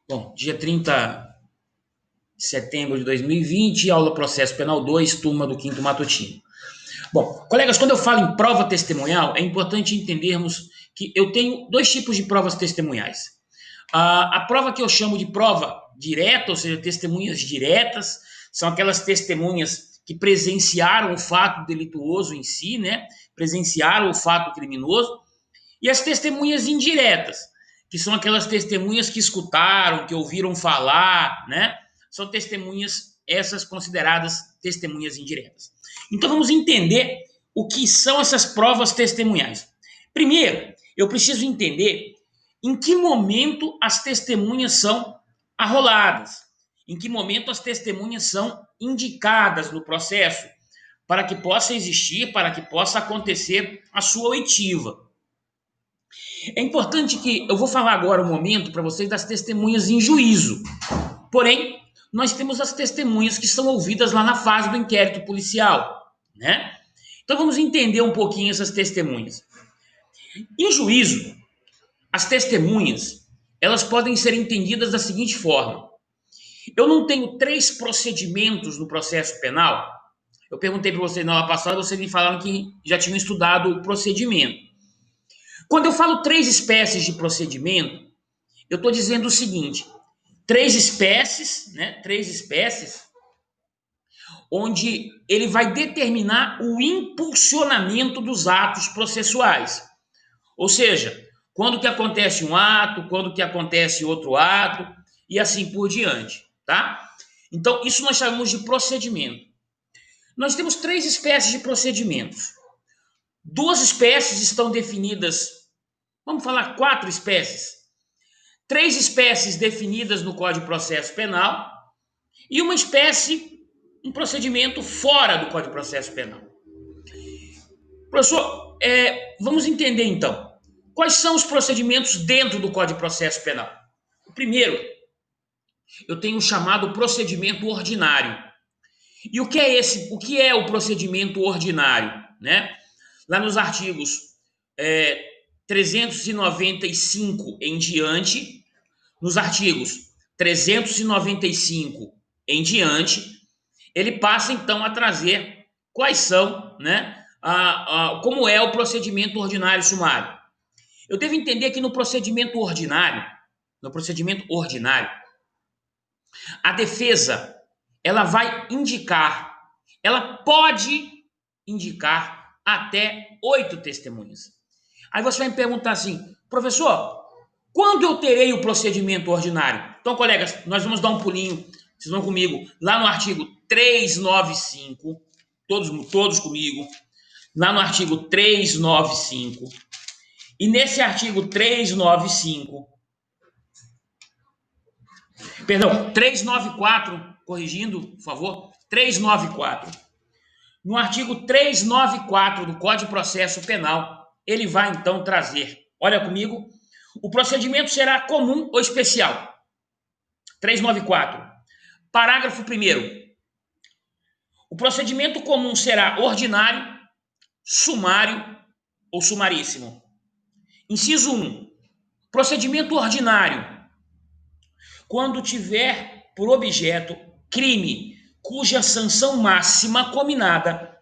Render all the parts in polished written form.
Bom, dia 30 de setembro de 2020, aula Processo Penal 2, turma do quinto matutino. Bom, colegas, quando eu falo em prova testemunhal, é importante entendermos que eu tenho dois tipos de provas testemunhais. A prova que eu chamo de prova direta, ou seja, testemunhas diretas, são aquelas testemunhas que presenciaram o fato delituoso em si, né? Presenciaram o fato criminoso. E as testemunhas indiretas, que são aquelas testemunhas que escutaram, que ouviram falar, né? São testemunhas, essas consideradas testemunhas indiretas. Então vamos entender o que são essas provas testemunhais. Primeiro, eu preciso entender em que momento as testemunhas são arroladas, em que momento as testemunhas são indicadas no processo, para que possa existir, para que possa acontecer a sua oitiva. É importante que eu vou falar agora um momento para vocês das testemunhas em juízo. Porém, nós temos as testemunhas que são ouvidas lá na fase do inquérito policial, né? Então vamos entender um pouquinho essas testemunhas. Em juízo, as testemunhas, elas podem ser entendidas da seguinte forma: eu não tenho três procedimentos no processo penal. Eu perguntei para vocês na aula passada, vocês me falaram que já tinham estudado o procedimento. Quando eu falo três espécies de procedimento, eu estou dizendo o seguinte: três espécies, né? Três espécies, onde ele vai determinar o impulsionamento dos atos processuais. Ou seja, quando que acontece um ato, quando que acontece outro ato, e assim por diante, tá? Então, isso nós chamamos de procedimento. Nós temos três espécies de procedimentos. Duas espécies estão definidas, vamos falar quatro espécies. Três espécies definidas no Código de Processo Penal e uma espécie, um procedimento fora do Código de Processo Penal. Professor, vamos entender então. Quais são os procedimentos dentro do Código de Processo Penal? O primeiro, eu tenho o chamado procedimento ordinário. E o que é esse? O que é o procedimento ordinário? Né? Lá nos artigos 395 em diante, nos artigos 395 em diante, ele passa então a trazer quais são, né, como é o procedimento ordinário sumário. Eu devo entender que no procedimento ordinário, a defesa ela vai indicar, ela pode indicar até 8 testemunhas. Aí você vai me perguntar assim, professor, quando eu terei o procedimento ordinário? Então, colegas, nós vamos dar um pulinho, vocês vão comigo, lá no artigo 395, todos comigo, lá no artigo 395, e nesse artigo 395, perdão, 394, corrigindo, por favor, 394. No artigo 394 do Código de Processo Penal, ele vai então trazer, olha comigo, o procedimento será comum ou especial. 394. Parágrafo 1º. O procedimento comum será ordinário, sumário ou sumaríssimo. Inciso 1. Procedimento ordinário. Quando tiver por objeto crime cuja sanção máxima combinada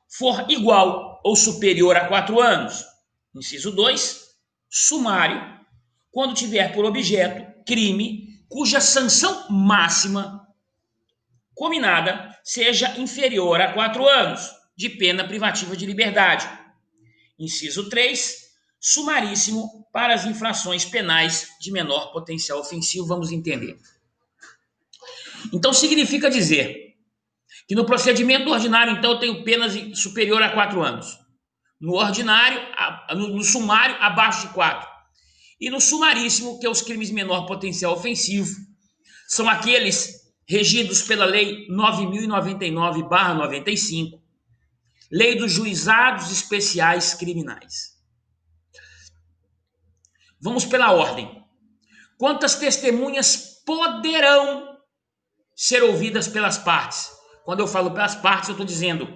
for igual ou superior a 4 anos. Inciso 2. Sumário. Quando tiver por objeto crime cuja sanção máxima combinada seja inferior a 4 anos de pena privativa de liberdade. Inciso 3, sumaríssimo para as infrações penais de menor potencial ofensivo, vamos entender. Então significa dizer que no procedimento ordinário, então, eu tenho penas superior a 4 anos. No ordinário, no sumário, abaixo de 4. E no sumaríssimo, que é os crimes de menor potencial ofensivo, são aqueles regidos pela Lei 9.099/95, Lei dos Juizados Especiais Criminais. Vamos pela ordem. Quantas testemunhas poderão ser ouvidas pelas partes? Quando eu falo pelas partes, eu estou dizendo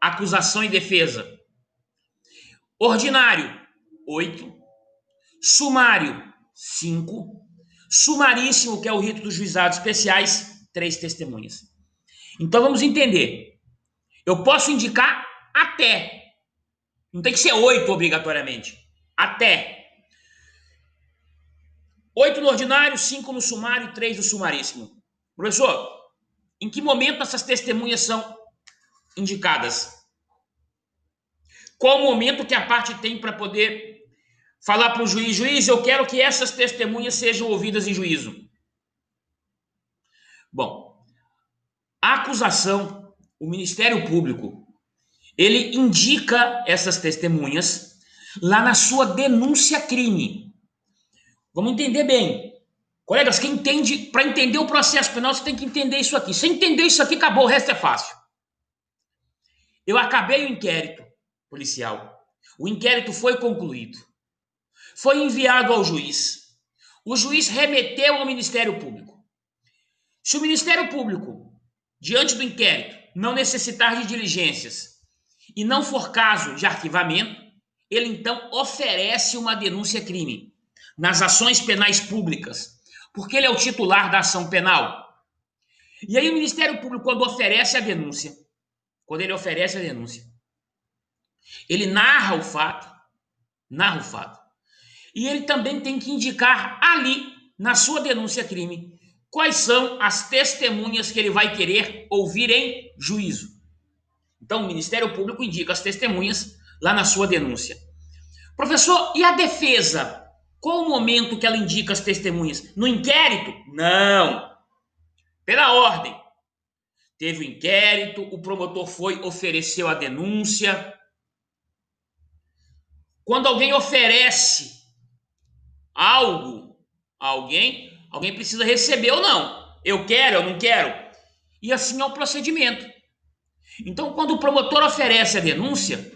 acusação e defesa. Ordinário, 8. Sumário, 5. Sumaríssimo, que é o rito dos juizados especiais, 3 testemunhas. Então vamos entender. Eu posso indicar até. Não tem que ser 8 obrigatoriamente. Até. 8 no ordinário, 5 no sumário e 3 no sumaríssimo. Professor, em que momento essas testemunhas são indicadas? Qual o momento que a parte tem para poder falar para o juiz: juiz, eu quero que essas testemunhas sejam ouvidas em juízo? Bom, a acusação, o Ministério Público, ele indica essas testemunhas lá na sua denúncia-crime. Vamos entender bem. Colegas, quem entende, para entender o processo penal, você tem que entender isso aqui. Se entender isso aqui, acabou, o resto é fácil. Eu acabei o inquérito policial. O inquérito foi concluído. Foi enviado ao juiz. O juiz remeteu ao Ministério Público. Se o Ministério Público, diante do inquérito, não necessitar de diligências e não for caso de arquivamento, ele então oferece uma denúncia-crime nas ações penais públicas, porque ele é o titular da ação penal. E aí o Ministério Público, quando ele oferece a denúncia, ele narra o fato, e ele também tem que indicar ali, na sua denúncia-crime, quais são as testemunhas que ele vai querer ouvir em juízo. Então, o Ministério Público indica as testemunhas lá na sua denúncia. Professor, e a defesa? Qual o momento que ela indica as testemunhas? No inquérito? Não. Pela ordem. Teve o inquérito, o promotor ofereceu a denúncia. Quando alguém oferece algo a alguém precisa receber ou não. Eu quero, eu não quero. E assim é o procedimento. Então, quando o promotor oferece a denúncia,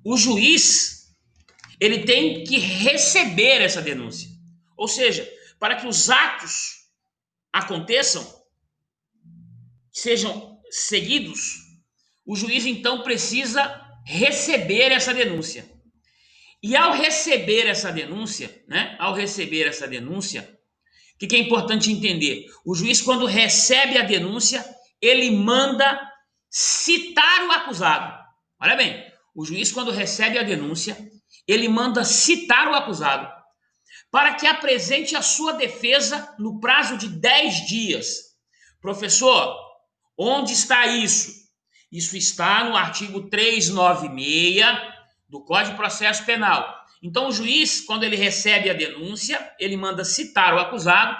o juiz, ele tem que receber essa denúncia. Ou seja, para que os atos aconteçam, sejam seguidos, o juiz então precisa receber essa denúncia. E ao receber essa denúncia, o que é importante entender? O juiz, quando recebe a denúncia, ele manda citar o acusado. Olha bem, o juiz, quando recebe a denúncia, ele manda citar o acusado para que apresente a sua defesa no prazo de 10 dias. Professor, onde está isso? Isso está no artigo 396 do Código de Processo Penal. Então, o juiz, quando ele recebe a denúncia, ele manda citar o acusado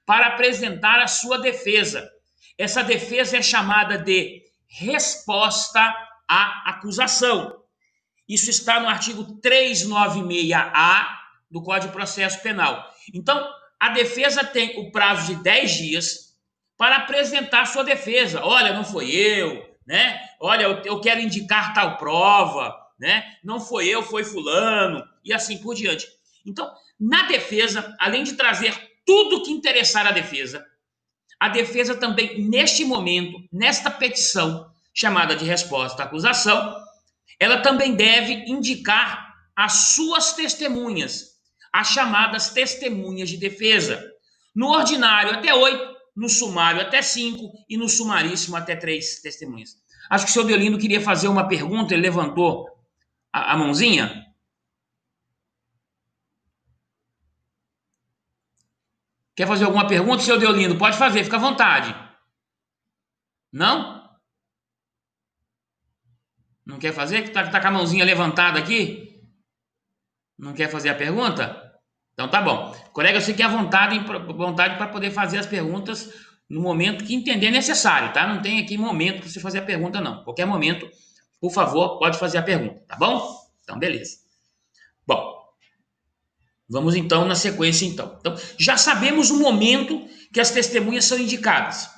para apresentar a sua defesa. Essa defesa é chamada de resposta à acusação. Isso está no artigo 396-A do Código de Processo Penal. Então, a defesa tem o prazo de 10 dias para apresentar sua defesa. Olha, não foi eu, né? Olha, eu quero indicar tal prova, né? Não foi eu, foi fulano, e assim por diante. Então, na defesa, além de trazer tudo que interessar a defesa também, neste momento, nesta petição chamada de resposta à acusação, ela também deve indicar as suas testemunhas, as chamadas testemunhas de defesa. No ordinário, até 8, no sumário, até 5 e no sumaríssimo, até 3 testemunhas. Acho que o senhor Deolindo queria fazer uma pergunta, ele levantou a mãozinha. Quer fazer alguma pergunta, senhor Deolindo? Pode fazer, fica à vontade. Não? Não quer fazer? Tá com a mãozinha levantada aqui? Não quer fazer a pergunta? Então tá bom. Colegas, fiquem à vontade para poder fazer as perguntas no momento que entender necessário, tá? Não tem aqui momento para você fazer a pergunta, não. Qualquer momento, por favor, pode fazer a pergunta, tá bom? Então, beleza. Bom, vamos então na sequência, então. Então, já sabemos o momento que as testemunhas são indicadas.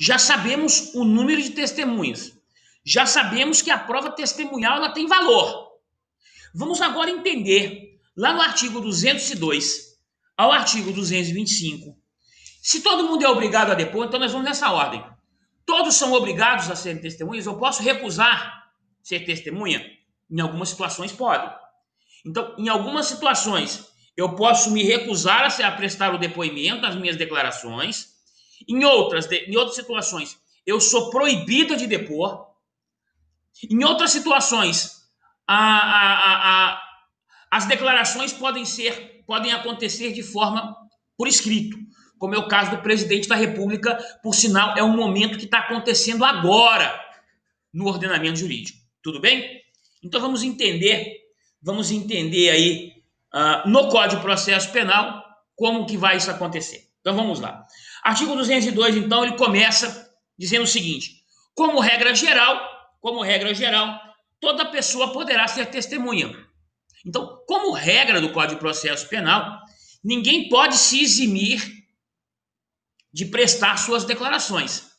Já sabemos o número de testemunhas. Já sabemos que a prova testemunhal ela tem valor. Vamos agora entender, lá no artigo 202 ao artigo 225, se todo mundo é obrigado a depor, então nós vamos nessa ordem. Todos são obrigados a serem testemunhas? Eu posso recusar ser testemunha? Em algumas situações pode. Então, em algumas situações, eu posso me recusar a prestar o depoimento, as minhas declarações. Em outras situações, eu sou proibido de depor. Em outras situações, a, a, a, as declarações podem acontecer de forma por escrito, como é o caso do presidente da República, por sinal, é um momento que está acontecendo agora no ordenamento jurídico. Tudo bem? Então vamos entender aí no Código de Processo Penal como que vai isso acontecer. Então vamos lá. Artigo 202, então, ele começa dizendo o seguinte: como regra geral, toda pessoa poderá ser testemunha. Então, como regra do Código de Processo Penal, ninguém pode se eximir de prestar suas declarações,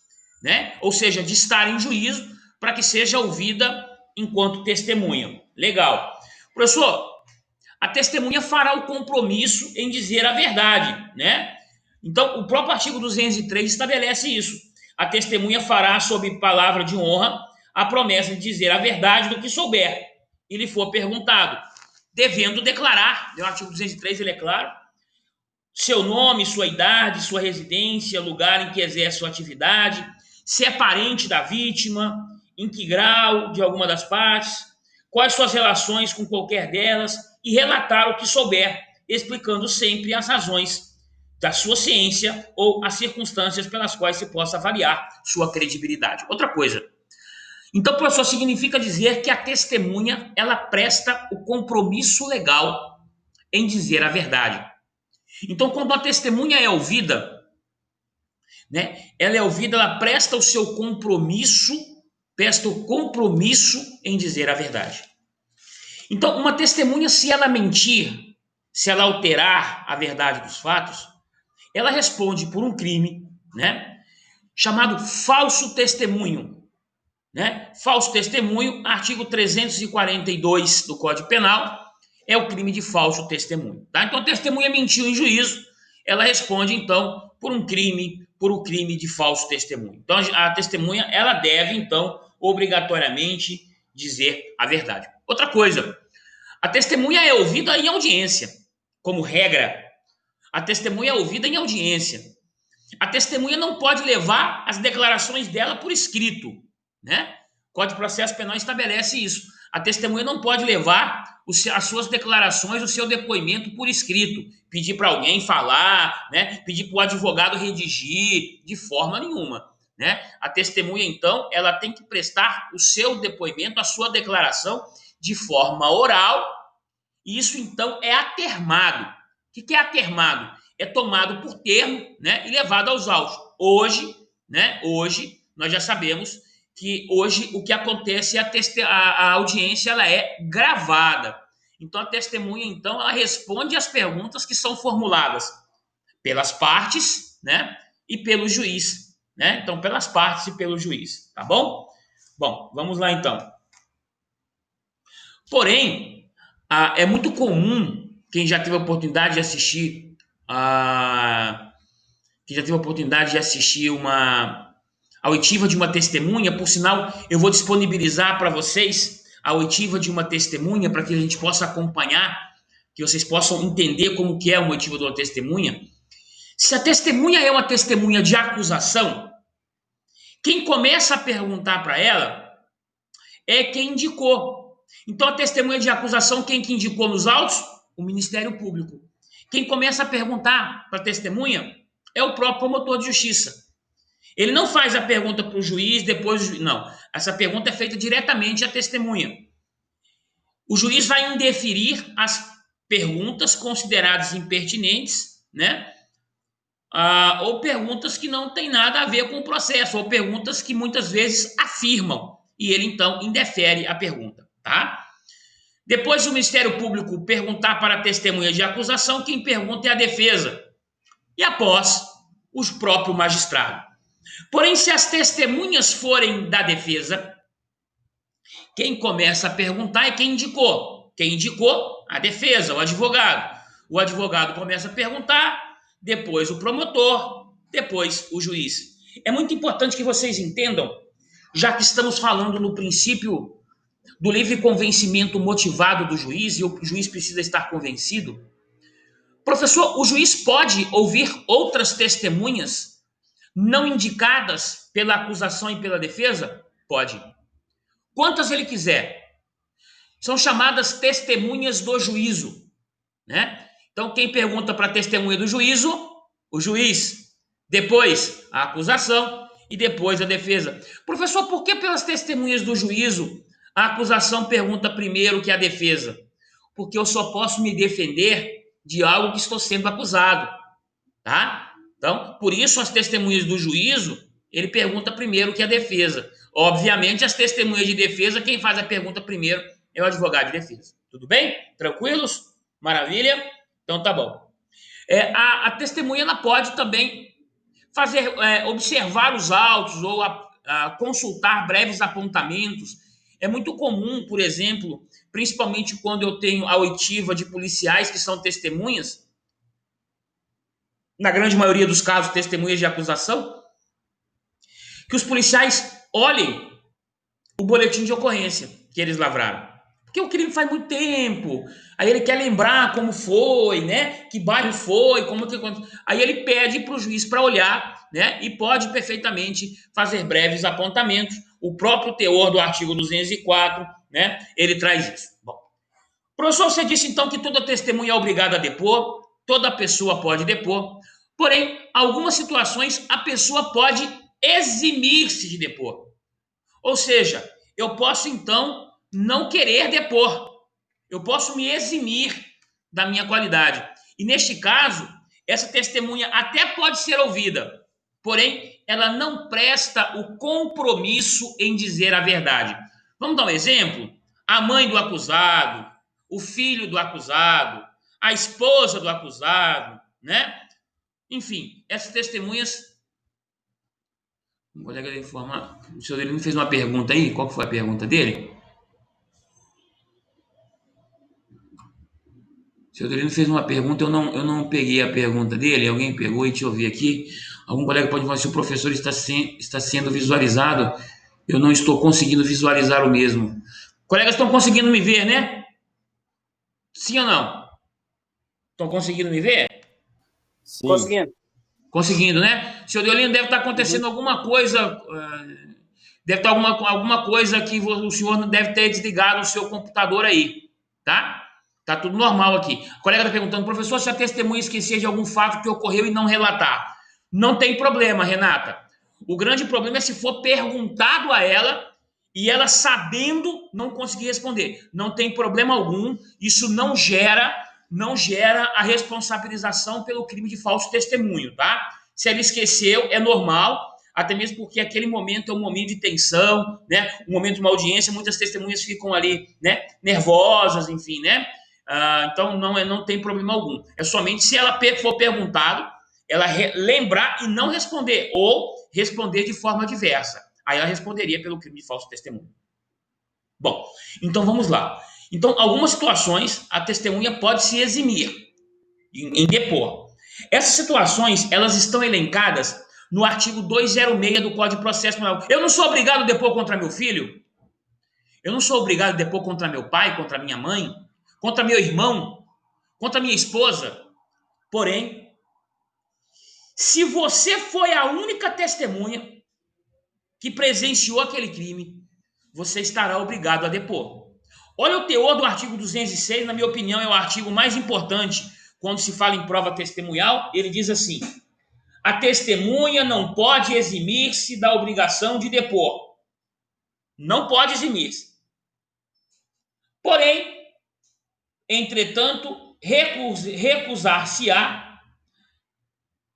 né? Ou seja, de estar em juízo para que seja ouvida enquanto testemunha. Legal. Professor, a testemunha fará o compromisso em dizer a verdade, né? Então, o próprio artigo 203 estabelece isso. A testemunha fará, sob palavra de honra, a promessa de dizer a verdade do que souber e lhe for perguntado, devendo declarar, no artigo 203 ele é claro, seu nome, sua idade, sua residência, lugar em que exerce sua atividade, se é parente da vítima, em que grau de alguma das partes, quais suas relações com qualquer delas e relatar o que souber, explicando sempre as razões da sua ciência ou as circunstâncias pelas quais se possa avaliar sua credibilidade. Outra coisa. Então, professor, significa dizer que a testemunha ela presta o compromisso legal em dizer a verdade. Então, quando a testemunha é ouvida, né, ela presta o compromisso em dizer a verdade. Então, uma testemunha, se ela mentir, se ela alterar a verdade dos fatos, ela responde por um crime, né, chamado falso testemunho. Né? Falso testemunho, artigo 342 do Código Penal, é o crime de falso testemunho. Tá? Então, a testemunha mentiu em juízo, ela responde, então, por o crime de falso testemunho. Então, a testemunha, ela deve, então, obrigatoriamente dizer a verdade. Outra coisa, a testemunha é ouvida em audiência, como regra. A testemunha é ouvida em audiência. A testemunha não pode levar as declarações dela por escrito, né? O Código de Processo Penal estabelece isso. A testemunha não pode levar as suas declarações, o seu depoimento por escrito, pedir para alguém falar, né? Pedir para o advogado redigir, de forma nenhuma, né? A testemunha, então, ela tem que prestar o seu depoimento, a sua declaração de forma oral, e isso, então, é atermado. O que é atermado? É tomado por termo, né, e levado aos autos. Hoje nós já sabemos que hoje o que acontece é a audiência ela é gravada. Então a testemunha então ela responde às perguntas que são formuladas pelas partes, né, e pelo juiz, né? Então pelas partes e pelo juiz, tá bom? Bom, vamos lá então. Porém, é muito comum quem já teve a oportunidade de assistir a oitiva de uma testemunha. Por sinal, eu vou disponibilizar para vocês a oitiva de uma testemunha para que a gente possa acompanhar, que vocês possam entender como que é uma oitiva de uma testemunha. Se a testemunha é uma testemunha de acusação, quem começa a perguntar para ela é quem indicou. Então, a testemunha de acusação, quem que indicou nos autos? O Ministério Público. Quem começa a perguntar para a testemunha é o próprio promotor de justiça. Ele não faz a pergunta para o juiz, depois... Não. Essa pergunta é feita diretamente à testemunha. O juiz vai indeferir as perguntas consideradas impertinentes, né? Ou perguntas que não têm nada a ver com o processo, ou perguntas que muitas vezes afirmam. E ele, então, indefere a pergunta, tá? Depois o Ministério Público perguntar para a testemunha de acusação, quem pergunta é a defesa. E após, o próprio magistrado. Porém, se as testemunhas forem da defesa, quem começa a perguntar é quem indicou. Quem indicou? A defesa, o advogado. O advogado começa a perguntar, depois o promotor, depois o juiz. É muito importante que vocês entendam, já que estamos falando no princípio do livre convencimento motivado do juiz, e o juiz precisa estar convencido, Professor, o juiz pode ouvir outras testemunhas não indicadas pela acusação e pela defesa? Pode. Quantas ele quiser. São chamadas testemunhas do juízo, né? Então, quem pergunta para a testemunha do juízo? O juiz. Depois, a acusação e depois a defesa. Professor, por que pelas testemunhas do juízo a acusação pergunta primeiro que a defesa? Porque eu só posso me defender de algo que estou sendo acusado, tá? Então, por isso as testemunhas do juízo, ele pergunta primeiro que a defesa. Obviamente, as testemunhas de defesa, quem faz a pergunta primeiro é o advogado de defesa. Tudo bem? Tranquilos? Maravilha? Então tá bom. A testemunha ela pode também fazer, observar os autos ou consultar breves apontamentos. É muito comum, por exemplo, principalmente quando eu tenho a oitiva de policiais que são testemunhas, na grande maioria dos casos, testemunhas de acusação, que os policiais olhem o boletim de ocorrência que eles lavraram. Porque o crime faz muito tempo. Aí ele quer lembrar como foi, né? Que bairro foi, como que aconteceu. Aí ele pede para o juiz para olhar, né? E pode perfeitamente fazer breves apontamentos. O próprio teor do artigo 204, né? Ele traz isso. Bom, professor, você disse então que toda testemunha é obrigada a depor, toda pessoa pode depor, porém, algumas situações a pessoa pode eximir-se de depor. Ou seja, eu posso então não querer depor, eu posso me eximir da minha qualidade. E neste caso, essa testemunha até pode ser ouvida, porém, ela não presta o compromisso em dizer a verdade. Vamos dar um exemplo? A mãe do acusado, o filho do acusado, a esposa do acusado, né? Enfim, essas testemunhas. Um colega da informar. O senhor ele me fez uma pergunta aí. Qual foi a pergunta dele? O senhor Delino fez uma pergunta, eu não peguei a pergunta dele, alguém pegou e deixa eu ver aqui. Algum colega pode falar se o professor está sendo visualizado, eu não estou conseguindo visualizar o mesmo. Colegas estão conseguindo me ver, né? Sim ou não? Estão conseguindo me ver? Sim. Conseguindo. Conseguindo, né? Senhor Deolino, deve estar acontecendo alguma coisa, deve estar alguma coisa que o senhor deve ter desligado o seu computador aí, tá? Tá tudo normal aqui. A colega está perguntando, professor, se a testemunha esquecer de algum fato que ocorreu e não relatar. Não tem problema, Renata. O grande problema é se for perguntado a ela e ela sabendo não conseguir responder. Não tem problema algum, isso não gera a responsabilização pelo crime de falso testemunho, tá? Se ela esqueceu, é normal, até mesmo porque aquele momento é um momento de tensão, né? Um momento de uma audiência, muitas testemunhas ficam ali, né? Nervosas, enfim, né? Então não tem problema algum. É somente se ela for perguntado, ela lembrar e não responder, ou responder de forma diversa. Aí ela responderia pelo crime de falso testemunho. Bom, então vamos lá. Então, algumas situações a testemunha pode se eximir em depor. Essas situações, elas estão elencadas no artigo 206 do Código de Processo Penal. Eu não sou obrigado a depor contra meu filho? Eu não sou obrigado a depor contra meu pai, contra minha mãe, contra meu irmão, contra minha esposa? Porém, se você foi a única testemunha que presenciou aquele crime, você estará obrigado a depor. Olha o teor do artigo 206, na minha opinião, é o artigo mais importante quando se fala em prova testemunhal. Ele diz assim: a testemunha não pode eximir-se da obrigação de depor. Não pode eximir-se. Porém, entretanto, recusar-se-á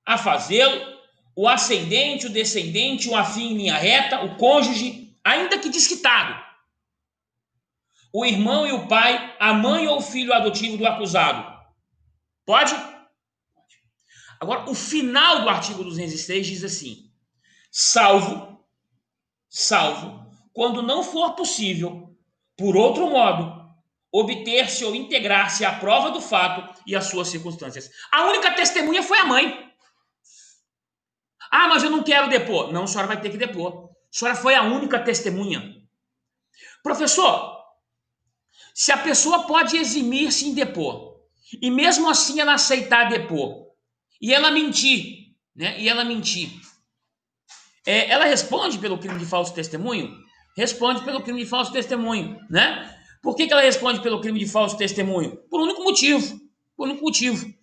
a fazê-lo o ascendente, o descendente, o afim em linha reta, o cônjuge, ainda que desquitado, o irmão e o pai, a mãe ou o filho adotivo do acusado. Pode? Agora, o final do artigo 206 diz assim: salvo, quando não for possível, por outro modo, obter-se ou integrar-se à prova do fato e às suas circunstâncias. A única testemunha foi a mãe. Ah, mas eu não quero depor. Não, a senhora vai ter que depor. A senhora foi a única testemunha. Professor, se a pessoa pode eximir-se em depor, e mesmo assim ela aceitar depor, e ela mentir, né? E ela mentir, ela responde pelo crime de falso testemunho? Responde pelo crime de falso testemunho, né? Por que ela responde pelo crime de falso testemunho? Por um único motivo. Por um único motivo.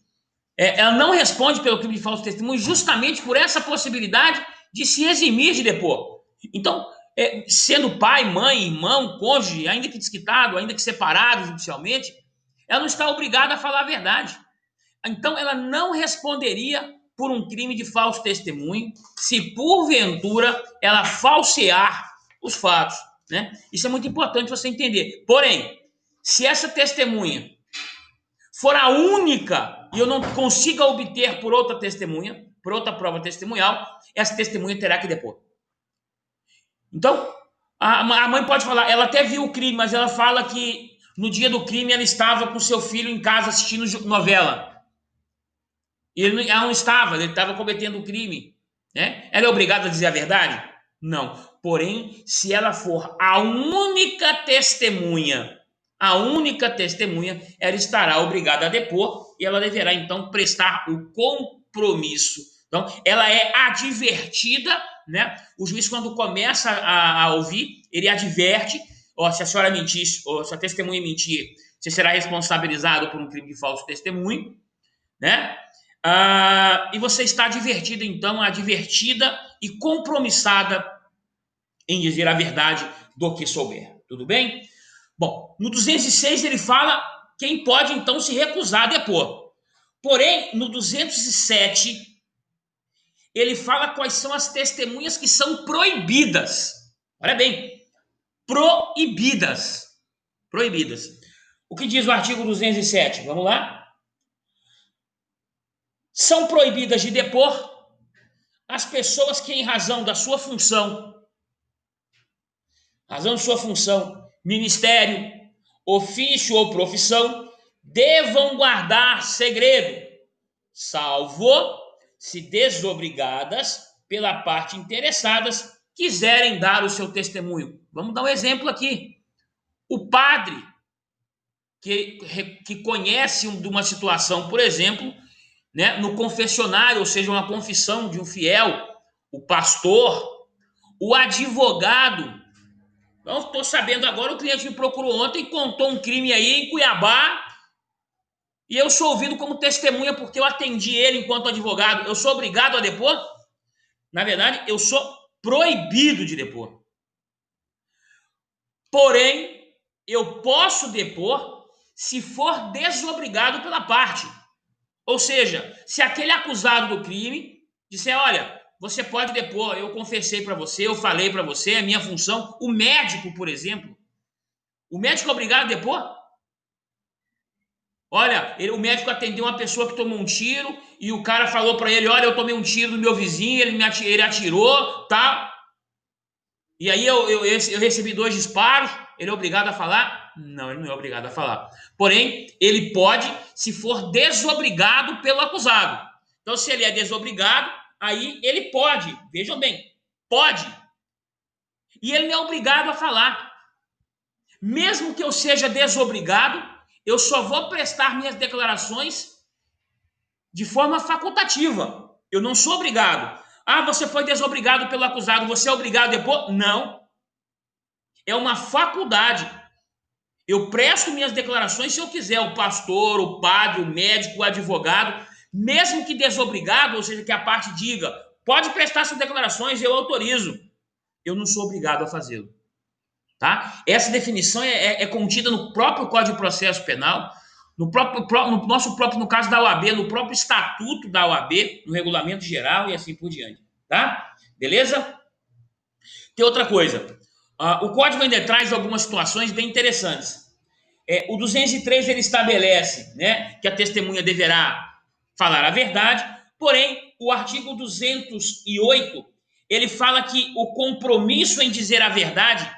Ela não responde pelo crime de falso testemunho justamente por essa possibilidade de se eximir de depor. Então, sendo pai, mãe, irmão, cônjuge, ainda que desquitado, ainda que separado judicialmente, ela não está obrigada a falar a verdade. Então, ela não responderia por um crime de falso testemunho se, porventura, ela falsear os fatos, né? Isso é muito importante você entender. Porém, se essa testemunha for a única e eu não consiga obter por outra testemunha, por outra prova testemunhal, essa testemunha terá que depor. Então, a mãe pode falar, ela até viu o crime, mas ela fala que no dia do crime ela estava com seu filho em casa assistindo novela. Ela não estava, ele estava cometendo um crime, né? Ela é obrigada a dizer a verdade? Não. Porém, se ela for a única testemunha, ela estará obrigada a depor e ela deverá então prestar o compromisso. Então, ela é advertida, né? O juiz, quando começa a ouvir, ele adverte: ó, se a senhora mentir, ou se a testemunha mentir, você será responsabilizado por um crime de falso testemunho, né? E você está advertida, então, advertida e compromissada em dizer a verdade do que souber. Tudo bem? Bom, no 206 ele fala quem pode, então, se recusar a depor. Porém, no 207, ele fala quais são as testemunhas que são proibidas. Olha bem, proibidas. Proibidas. O que diz o artigo 207? Vamos lá? São proibidas de depor as pessoas que, em razão de sua função, ministério, ofício ou profissão, devam guardar segredo, salvo se desobrigadas pela parte interessadas quiserem dar o seu testemunho. Vamos dar um exemplo aqui. O padre que conhece de uma situação, por exemplo, né, no confessionário, ou seja, uma confissão de um fiel, o pastor, o advogado. Então, estou sabendo agora, o cliente me procurou ontem e contou um crime aí em Cuiabá e eu sou ouvido como testemunha porque eu atendi ele enquanto advogado. Eu sou obrigado a depor? Na verdade, eu sou proibido de depor. Porém, eu posso depor se for desobrigado pela parte. Ou seja, se aquele acusado do crime disser, olha, você pode depor, eu confessei para você, eu falei para você, é minha função. O médico, por exemplo, o médico é obrigado a depor? Olha, o médico atendeu uma pessoa que tomou um tiro e o cara falou para ele, olha, eu tomei um tiro do meu vizinho, ele atirou, tá? E aí eu recebi 2 disparos, ele é obrigado a falar? Não, ele não é obrigado a falar. Porém, ele pode, se for desobrigado pelo acusado. Então, se ele é desobrigado, aí ele pode, vejam bem, pode. E ele não é obrigado a falar. Mesmo que eu seja desobrigado, eu só vou prestar minhas declarações de forma facultativa. Eu não sou obrigado. Ah, você foi desobrigado pelo acusado, você é obrigado a depor? Não. É uma faculdade. Eu presto minhas declarações se eu quiser. O pastor, o padre, o médico, o advogado, mesmo que desobrigado, ou seja, que a parte diga, pode prestar suas declarações, eu autorizo. Eu não sou obrigado a fazê-lo. Tá? Essa definição é contida no próprio Código de Processo Penal, no nosso próprio, no caso da OAB, no próprio estatuto da OAB, no regulamento geral e assim por diante. Tá? Beleza? Tem outra coisa. O Código ainda traz algumas situações bem interessantes. O 203 ele estabelece, né, que a testemunha deverá falar a verdade, porém, o artigo 208 ele fala que o compromisso em dizer a verdade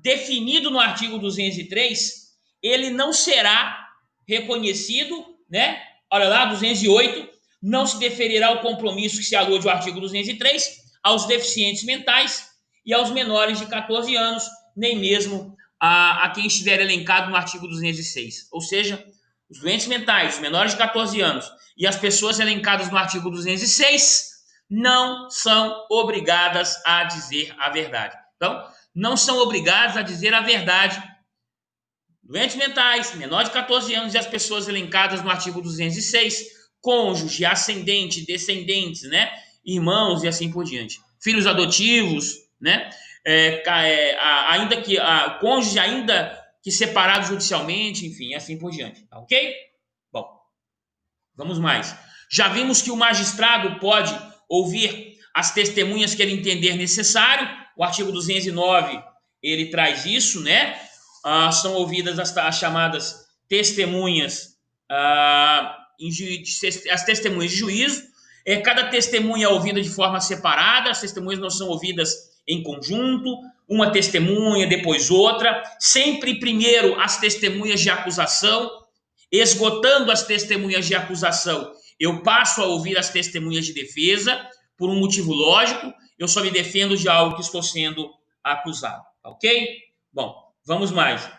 definido no artigo 203, ele não será reconhecido, né? Olha lá, 208, não se deferirá o compromisso que se alude ao artigo 203 aos deficientes mentais e aos menores de 14 anos, nem mesmo a quem estiver elencado no artigo 206. Ou seja, os doentes mentais, os menores de 14 anos e as pessoas elencadas no artigo 206 não são obrigadas a dizer a verdade. Então, não são obrigadas a dizer a verdade. Doentes mentais, menor de 14 anos e as pessoas elencadas no artigo 206, cônjuge, ascendente, descendentes, né? Irmãos e assim por diante. Filhos adotivos, né? Ainda que cônjuge ainda que separado judicialmente, enfim, assim por diante, tá ok? Bom, vamos mais. Já vimos que o magistrado pode ouvir as testemunhas que ele entender necessário. O artigo 209, ele traz isso, né? São ouvidas as chamadas testemunhas, as testemunhas de juízo. Cada testemunha é ouvida de forma separada, as testemunhas não são ouvidas em conjunto, uma testemunha, depois outra, sempre primeiro as testemunhas de acusação, esgotando as testemunhas de acusação, eu passo a ouvir as testemunhas de defesa, por um motivo lógico, eu só me defendo de algo que estou sendo acusado, ok? Bom, vamos mais.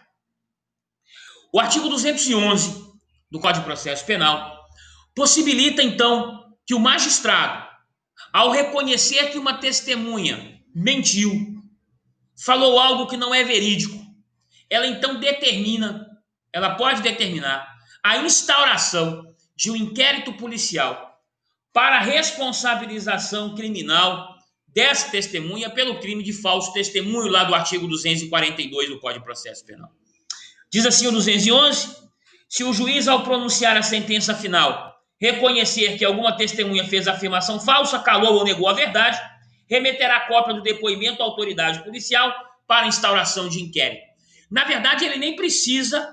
O artigo 211 do Código de Processo Penal possibilita, então, que o magistrado, ao reconhecer que uma testemunha mentiu, falou algo que não é verídico, ela então ela pode determinar a instauração de um inquérito policial para a responsabilização criminal dessa testemunha pelo crime de falso testemunho, lá do artigo 242 do Código de Processo Penal. Diz assim o 211: se o juiz, ao pronunciar a sentença final, reconhecer que alguma testemunha fez afirmação falsa, calou ou negou a verdade, remeterá cópia do depoimento à autoridade policial para instauração de inquérito. Na verdade, ele nem precisa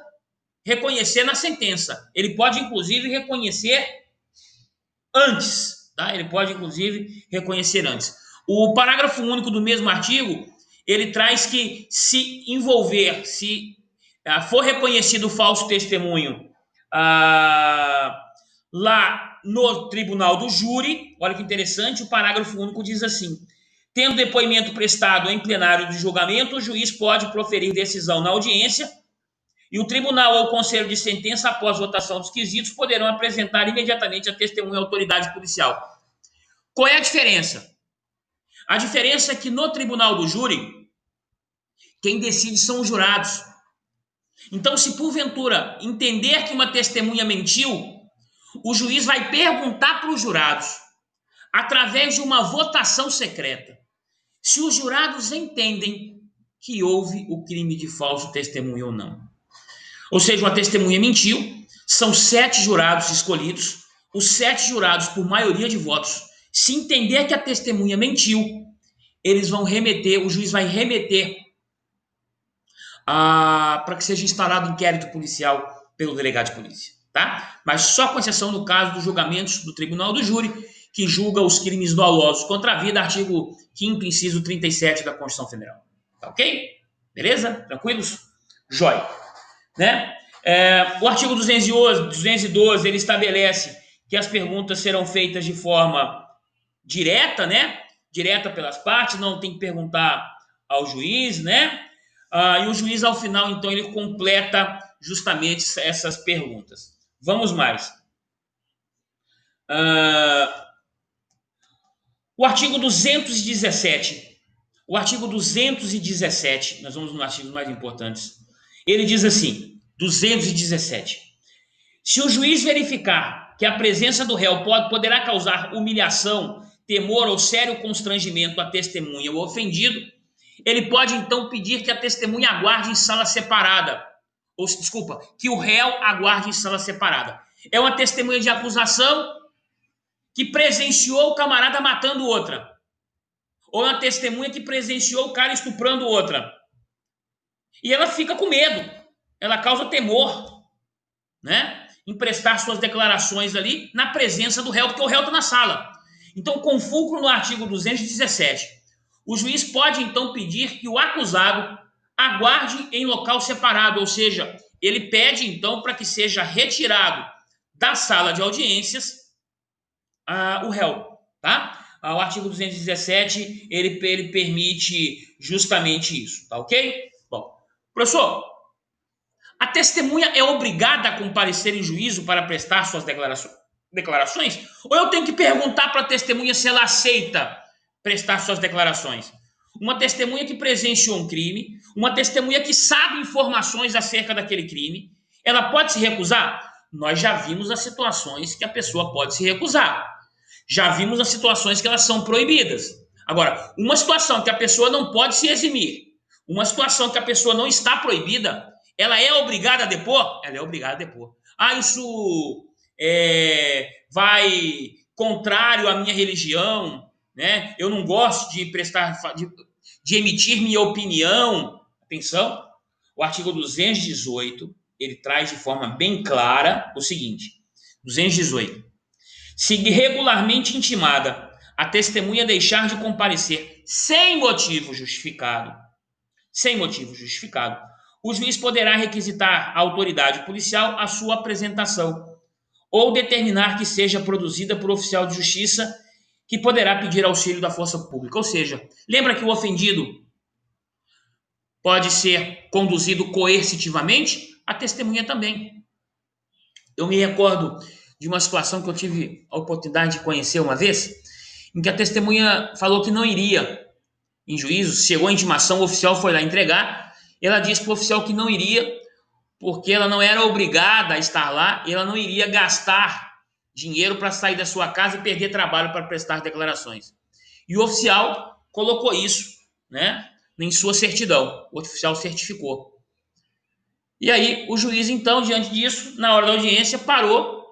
reconhecer na sentença. Ele pode, inclusive, reconhecer antes. Tá? Ele pode, inclusive, reconhecer antes. O parágrafo único do mesmo artigo, ele traz que se envolver, se for reconhecido o falso testemunho lá no tribunal do júri, olha que interessante, o parágrafo único diz assim: tendo depoimento prestado em plenário de julgamento, o juiz pode proferir decisão na audiência e o tribunal ou o conselho de sentença, após votação dos quesitos, poderão apresentar imediatamente a testemunha à autoridade policial. Qual é a diferença? A diferença é que no tribunal do júri, quem decide são os jurados. Então, se porventura entender que uma testemunha mentiu, o juiz vai perguntar para os jurados, através de uma votação secreta, se os jurados entendem que houve o crime de falso testemunho ou não. Ou seja, uma testemunha mentiu, são 7 jurados escolhidos, os 7 jurados, por maioria de votos, se entender que a testemunha mentiu, eles vão remeter, o juiz vai remeter para que seja instaurado inquérito policial pelo delegado de polícia, tá? Mas só com exceção no caso dos julgamentos do tribunal do júri, que julga os crimes dolosos contra a vida, artigo 5º, inciso 37 da Constituição Federal. Tá ok? Beleza? Tranquilos? Jóia. Né? O artigo 212, ele estabelece que as perguntas serão feitas de forma direta, né? Direta pelas partes, não tem que perguntar ao juiz, né? E o juiz, ao final, então, ele completa justamente essas perguntas. Vamos mais. O artigo 217. O artigo 217, nós vamos nos artigos mais importantes. Ele diz assim, 217. Se o juiz verificar que a presença do réu poderá causar humilhação, temor ou sério constrangimento à testemunha ou ofendido, ele pode então pedir que a testemunha aguarde em sala separada. Que o réu aguarde em sala separada. É uma testemunha de acusação que presenciou o camarada matando outra. Ou uma testemunha que presenciou o cara estuprando outra. E ela fica com medo. Ela causa temor, né? Em prestar suas declarações ali na presença do réu, porque o réu está na sala. Então, com fulcro no artigo 217, o juiz pode, então, pedir que o acusado aguarde em local separado, ou seja, ele pede, então, para que seja retirado da sala de audiências o réu, tá? O artigo 217, ele permite justamente isso, tá ok? Bom, professor, A testemunha é obrigada a comparecer em juízo para prestar suas declarações? Ou eu tenho que perguntar para a testemunha se ela aceita prestar suas declarações? Uma testemunha que presenciou um crime, uma testemunha que sabe informações acerca daquele crime, ela pode se recusar? Nós já vimos as situações que a pessoa pode se recusar. Já vimos as situações que elas são proibidas. Agora, uma situação que a pessoa não pode se eximir, uma situação que a pessoa não está proibida, ela é obrigada a depor? Ela é obrigada a depor. Ah, isso vai contrário à minha religião, né? Eu não gosto de de emitir minha opinião. Atenção, o artigo 218, ele traz de forma bem clara o seguinte: 218. Se regularmente intimada, a testemunha deixar de comparecer sem motivo justificado, o juiz poderá requisitar à autoridade policial a sua apresentação ou determinar que seja produzida por oficial de justiça que poderá pedir auxílio da força pública. Ou seja, lembra que o ofendido pode ser conduzido coercitivamente? A testemunha também. Eu me recordo de uma situação que eu tive a oportunidade de conhecer uma vez, em que a testemunha falou que não iria em juízo, chegou a intimação, o oficial foi lá entregar, ela disse para o oficial que não iria, porque ela não era obrigada a estar lá, e ela não iria gastar dinheiro para sair da sua casa e perder trabalho para prestar declarações. E o oficial colocou isso, né, em sua certidão. O oficial certificou. E aí o juiz, então, diante disso, na hora da audiência, parou,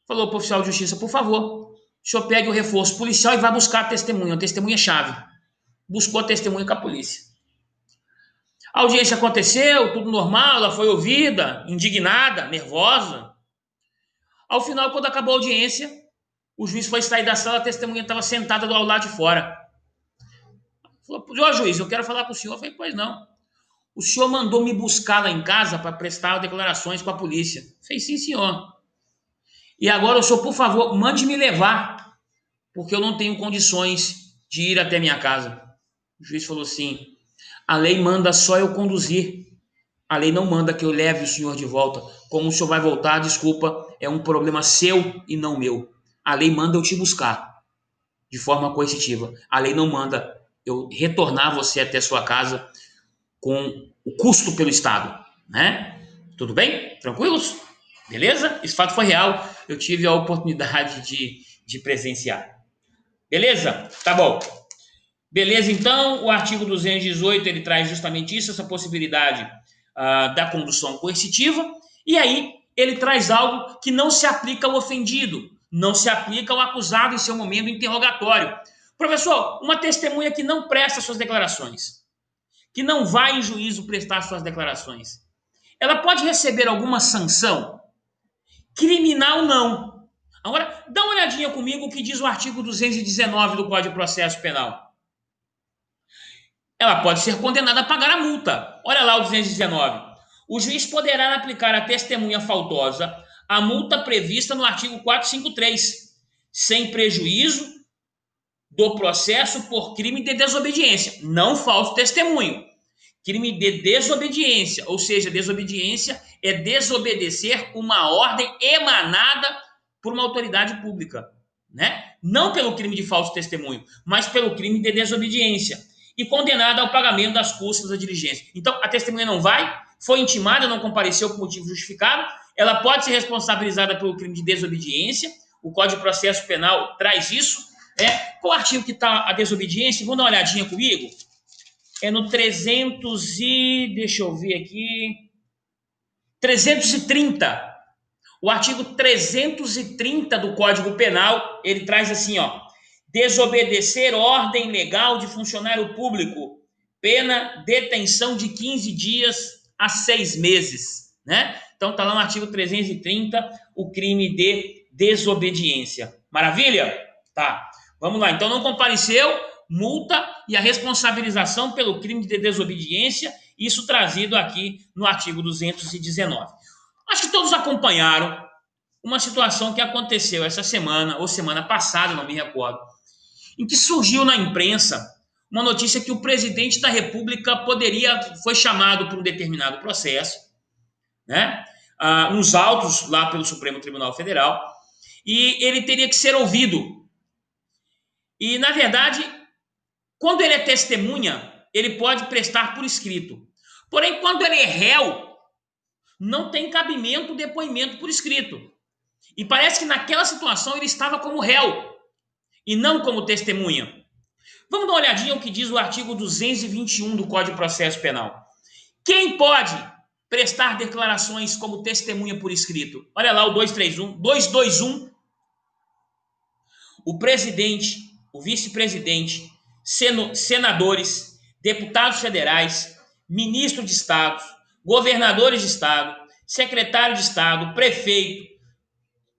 falou para o oficial de justiça: por favor, o senhor pegue o reforço policial e vá buscar a testemunha-chave. Buscou a testemunha com a polícia. A audiência aconteceu, tudo normal, ela foi ouvida, indignada, nervosa. Ao final, quando acabou a audiência, o juiz foi sair da sala, a testemunha estava sentada ao lado de fora. Falou: ô juiz, eu quero falar com o senhor. Eu falei: pois não. O senhor mandou me buscar lá em casa para prestar declarações com a polícia. Eu falei: sim, senhor. E agora o senhor, por favor, mande me levar, porque eu não tenho condições de ir até minha casa. O juiz falou assim: a lei manda só eu conduzir. A lei não manda que eu leve o senhor de volta. Como o senhor vai voltar, desculpa, é um problema seu e não meu. A lei manda eu te buscar de forma coercitiva. A lei não manda eu retornar você até sua casa com o custo pelo Estado, né? Tudo bem? Tranquilos? Beleza? Esse fato foi real. Eu tive a oportunidade de presenciar. Beleza? Tá bom. Beleza, então, o artigo 218 ele traz justamente isso, essa possibilidade da condução coercitiva, e aí ele traz algo que não se aplica ao ofendido, não se aplica ao acusado em seu momento do interrogatório. Professor, uma testemunha que não presta suas declarações, que não vai em juízo prestar suas declarações, ela pode receber alguma sanção? Criminal, não. Agora, dá uma olhadinha comigo o que diz o artigo 219 do Código de Processo Penal. Ela pode ser condenada a pagar a multa. Olha lá o 219. O juiz poderá aplicar à testemunha faltosa a multa prevista no artigo 453, sem prejuízo do processo por crime de desobediência, não falso testemunho. Crime de desobediência, ou seja, desobediência é desobedecer uma ordem emanada por uma autoridade pública, né? Não pelo crime de falso testemunho, mas pelo crime de desobediência, e condenada ao pagamento das custas da diligência. Então, a testemunha não vai, foi intimada, não compareceu por motivo justificado, ela pode ser responsabilizada pelo crime de desobediência. O Código de Processo Penal traz isso. Qual artigo que está a desobediência? Vamos dar uma olhadinha comigo? É no 300 e... deixa eu ver aqui... 330. O artigo 330 do Código Penal, ele traz assim, ó: desobedecer ordem legal de funcionário público, pena detenção de 15 dias a 6 meses, né? Então tá lá no artigo 330, o crime de desobediência. Maravilha? Tá. Vamos lá. Então não compareceu, multa e a responsabilização pelo crime de desobediência, isso trazido aqui no artigo 219. Acho que todos acompanharam uma situação que aconteceu essa semana, ou semana passada, não me recordo, em que surgiu na imprensa uma notícia que o presidente da República foi chamado para um determinado processo, né, nos autos lá pelo Supremo Tribunal Federal, e ele teria que ser ouvido. E, na verdade, quando ele é testemunha, ele pode prestar por escrito. Porém, quando ele é réu, não tem cabimento o depoimento por escrito. E parece que naquela situação ele estava como réu e não como testemunha. Vamos dar uma olhadinha no que diz o artigo 221 do Código de Processo Penal. Quem pode prestar declarações como testemunha por escrito? Olha lá o 221. O presidente, o vice-presidente, senadores, deputados federais, ministros de Estado, governadores de Estado, secretário de Estado, prefeito,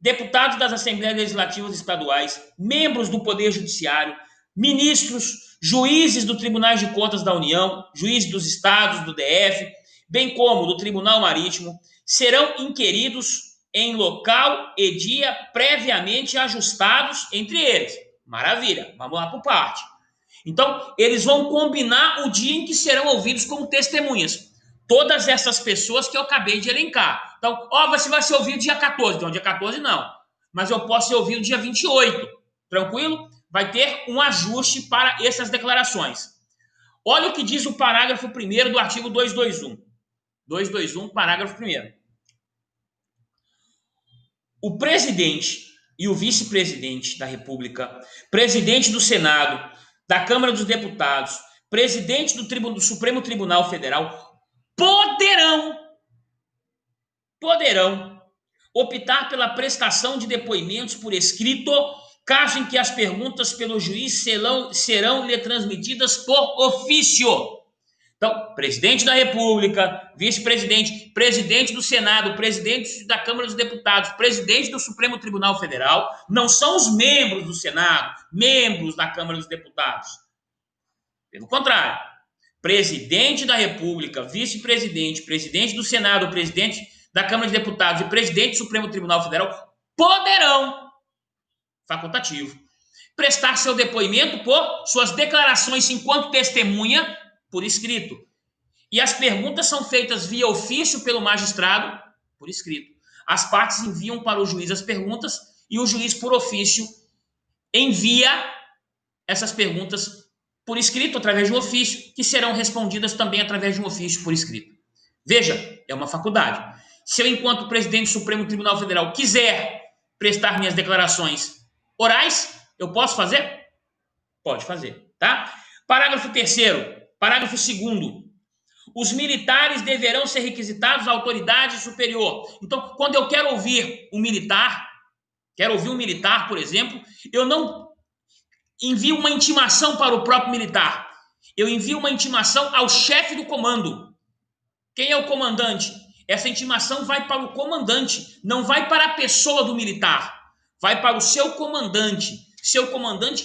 deputados das Assembleias Legislativas Estaduais, membros do Poder Judiciário, ministros, juízes do Tribunais de Contas da União, juízes dos estados, do DF, bem como do Tribunal Marítimo, serão inquiridos em local e dia previamente ajustados entre eles. Maravilha, vamos lá por parte. Então, eles vão combinar o dia em que serão ouvidos como testemunhas. Todas essas pessoas que eu acabei de elencar. Então, você vai ser ouvido dia 14. Então, dia 14 não. Mas eu posso ser ouvido dia 28. Tranquilo? Vai ter um ajuste para essas declarações. Olha o que diz o parágrafo 1º do artigo 221. 221, parágrafo 1º. O presidente e o vice-presidente da República, presidente do Senado, da Câmara dos Deputados, presidente do Supremo Tribunal Federal, poderão optar pela prestação de depoimentos por escrito, caso em que as perguntas pelo juiz serão lhe transmitidas por ofício. Então, presidente da República, vice-presidente, presidente do Senado, presidente da Câmara dos Deputados, presidente do Supremo Tribunal Federal, não são os membros do Senado, membros da Câmara dos Deputados. Pelo contrário, presidente da República, vice-presidente, presidente do Senado, presidente da Câmara de Deputados e presidente do Supremo Tribunal Federal poderão, facultativo, prestar seu depoimento por suas declarações enquanto testemunha por escrito. E as perguntas são feitas via ofício pelo magistrado por escrito. As partes enviam para o juiz as perguntas e o juiz, por ofício, envia essas perguntas por escrito, através de um ofício, que serão respondidas também através de um ofício por escrito. Veja, é uma faculdade. Se eu, enquanto presidente do Supremo Tribunal Federal, quiser prestar minhas declarações orais, eu posso fazer? Pode fazer, tá? Parágrafo 3º. Parágrafo 2º. Os militares deverão ser requisitados à autoridade superior. Então, quando eu quero ouvir um militar, por exemplo, eu não envio uma intimação para o próprio militar. Eu envio uma intimação ao chefe do comando. Quem é o comandante? Essa intimação vai para o comandante, não vai para a pessoa do militar. Vai para o seu comandante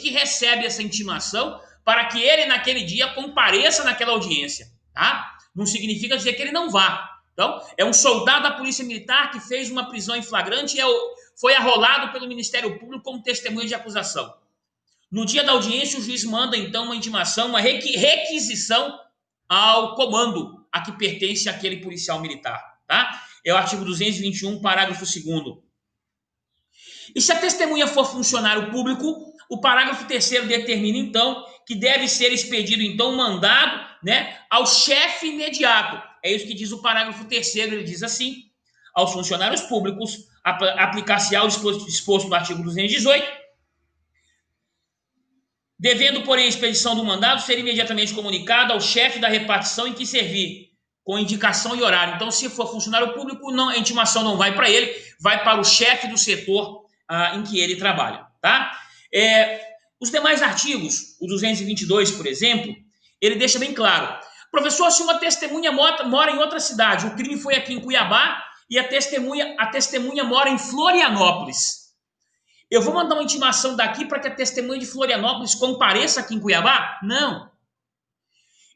que recebe essa intimação para que ele, naquele dia, compareça naquela audiência, tá? Não significa dizer que ele não vá. Então, é um soldado da Polícia Militar que fez uma prisão em flagrante e foi arrolado pelo Ministério Público como testemunha de acusação. No dia da audiência, o juiz manda, então, uma intimação, uma requisição ao comando a que pertence aquele policial militar, tá? É o artigo 221, parágrafo 2º. E se a testemunha for funcionário público, o parágrafo 3º determina, então, que deve ser expedido, então, um mandado, né, ao chefe imediato. É isso que diz o parágrafo 3º, ele diz assim: aos funcionários públicos, aplicar-se-á o disposto no artigo 218, devendo, porém, a expedição do mandado ser imediatamente comunicada ao chefe da repartição em que servir, com indicação e horário. Então, se for funcionário público, não, a intimação não vai para ele, vai para o chefe do setor em que ele trabalha, tá? Os demais artigos, o 222, por exemplo, ele deixa bem claro. Professor, se uma testemunha mora em outra cidade, o crime foi aqui em Cuiabá e a testemunha mora em Florianópolis, eu vou mandar uma intimação daqui para que a testemunha de Florianópolis compareça aqui em Cuiabá? Não.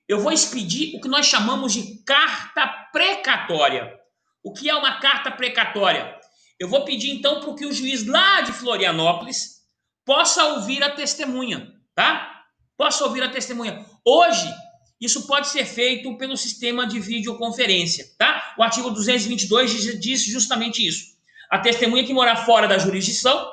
Eu vou expedir o que nós chamamos de carta precatória. O que é uma carta precatória? Eu vou pedir, então, para que o juiz lá de Florianópolis possa ouvir a testemunha, tá? Possa ouvir a testemunha. Hoje, isso pode ser feito pelo sistema de videoconferência, tá? O artigo 222 diz justamente isso. A testemunha que morar fora da jurisdição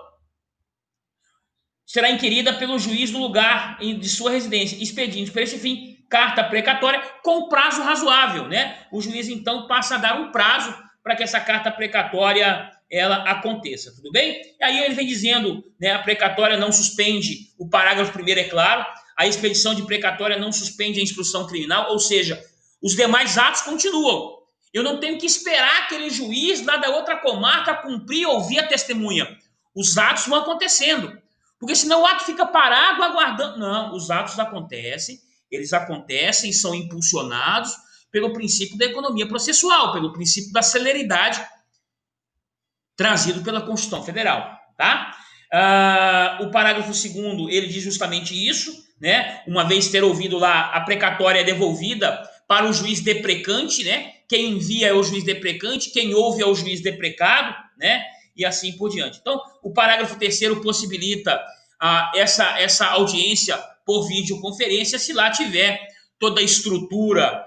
será inquirida pelo juiz do lugar de sua residência, expedindo para esse fim carta precatória com prazo razoável, né? O juiz então passa a dar um prazo para que essa carta precatória ela aconteça, tudo bem? E aí ele vem dizendo, né, a precatória não suspende, o parágrafo primeiro é claro, a expedição de precatória não suspende a instrução criminal, ou seja, os demais atos continuam. Eu não tenho que esperar aquele juiz lá da outra comarca cumprir, ouvir a testemunha. Os atos vão acontecendo. Porque senão o ato fica parado aguardando. Não, os atos acontecem, eles acontecem, são impulsionados pelo princípio da economia processual, pelo princípio da celeridade trazido pela Constituição Federal, tá? O parágrafo 2º, ele diz justamente isso, né? Uma vez ter ouvido lá, a precatória é devolvida para o juiz deprecante, né? Quem envia é o juiz deprecante, quem ouve é o juiz deprecado, né? E assim por diante. Então, o parágrafo 3º possibilita essa audiência por videoconferência, se lá tiver toda a estrutura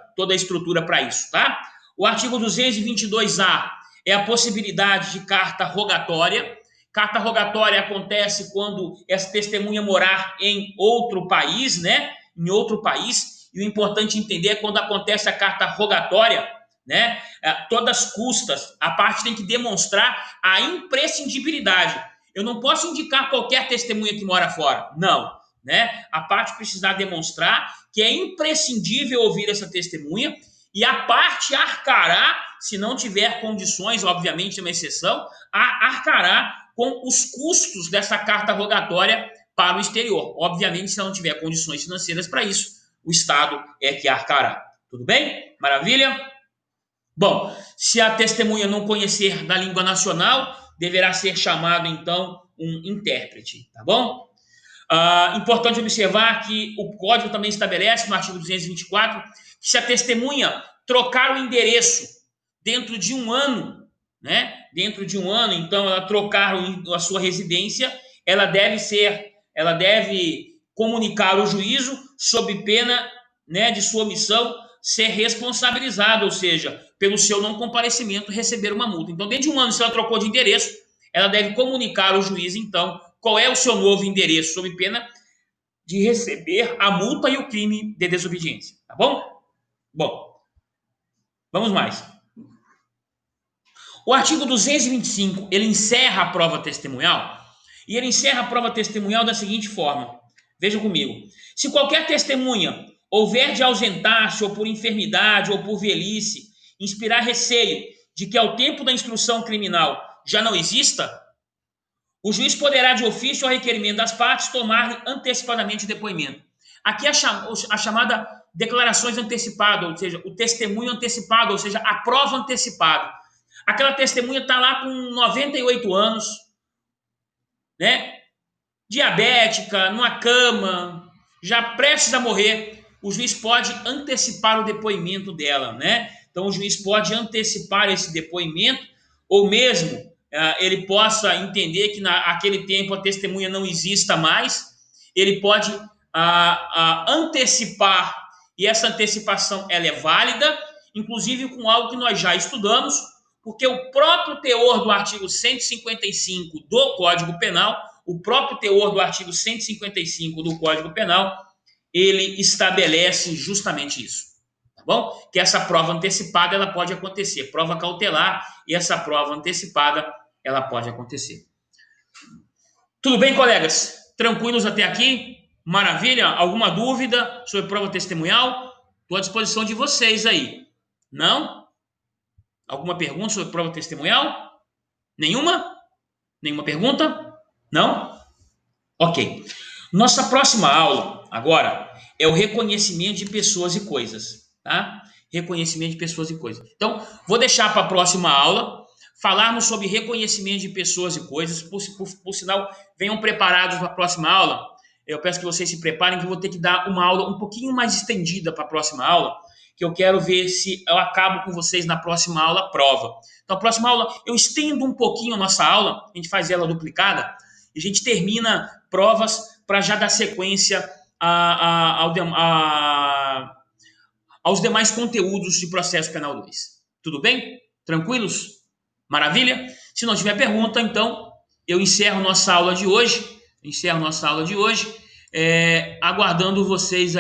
para isso, tá? O artigo 222A é a possibilidade de carta rogatória. Carta rogatória acontece quando essa testemunha morar em outro país, né? Em outro país. E o importante entender é quando acontece a carta rogatória, né? Todas as custas, a parte tem que demonstrar a imprescindibilidade. Eu não posso indicar qualquer testemunha que mora fora. Não, né? A parte precisa demonstrar que é imprescindível ouvir essa testemunha e a parte arcará, se não tiver condições, obviamente é uma exceção, arcará com os custos dessa carta rogatória para o exterior. Obviamente, se não tiver condições financeiras para isso, o Estado é que arcará. Tudo bem? Maravilha? Bom, se a testemunha não conhecer da língua nacional, deverá ser chamado, então, um intérprete, tá bom? Importante observar que o Código também estabelece, no artigo 224, que se a testemunha trocar o endereço dentro de um ano, né? Dentro de um ano, então, ela trocar a sua residência, ela deve comunicar o juízo sob pena, né, de sua omissão ser responsabilizada, ou seja, pelo seu não comparecimento, receber uma multa. Então, dentro de um ano, se ela trocou de endereço, ela deve comunicar ao juiz, então, qual é o seu novo endereço, sob pena de receber a multa e o crime de desobediência. Tá bom? Bom, vamos mais. O artigo 225, ele encerra a prova testemunhal, e ele encerra a prova testemunhal da seguinte forma. Vejam comigo. Se qualquer testemunha houver de ausentar-se ou por enfermidade ou por velhice, inspirar receio de que ao tempo da instrução criminal já não exista, o juiz poderá, de ofício ao requerimento das partes, tomar antecipadamente o depoimento. Aqui a chamada declarações antecipadas, ou seja, o testemunho antecipado, ou seja, a prova antecipada. Aquela testemunha está lá com 98 anos, né? Diabética, numa cama, já prestes a morrer. O juiz pode antecipar o depoimento dela, né? Então, o juiz pode antecipar esse depoimento, ou mesmo ele possa entender que naquele tempo a testemunha não exista mais, ele pode antecipar, e essa antecipação ela é válida, inclusive com algo que nós já estudamos, porque o próprio teor do artigo 155 do Código Penal, o próprio teor do artigo 155 do Código Penal, ele estabelece justamente isso, tá bom? Que essa prova antecipada ela pode acontecer, prova cautelar, e essa prova antecipada ela pode acontecer. Tudo bem, colegas? Tranquilos até aqui? Maravilha? Alguma dúvida sobre prova testemunhal? Estou à disposição de vocês aí. Não? Alguma pergunta sobre prova testemunhal? Nenhuma? Nenhuma pergunta? Não? Ok. Nossa próxima aula, agora, é o reconhecimento de pessoas e coisas, tá? Reconhecimento de pessoas e coisas. Então, vou deixar para a próxima aula falarmos sobre reconhecimento de pessoas e coisas. Por sinal, venham preparados para a próxima aula. Eu peço que vocês se preparem, que eu vou ter que dar uma aula um pouquinho mais estendida para a próxima aula, que eu quero ver se eu acabo com vocês na próxima aula prova. Então, a próxima aula, eu estendo um pouquinho a nossa aula, a gente faz ela duplicada, e a gente termina provas para já dar sequência aos demais conteúdos de processo penal 2. Tudo bem? Tranquilos? Maravilha? Se não tiver pergunta, então eu encerro nossa aula de hoje. Aguardando vocês aí.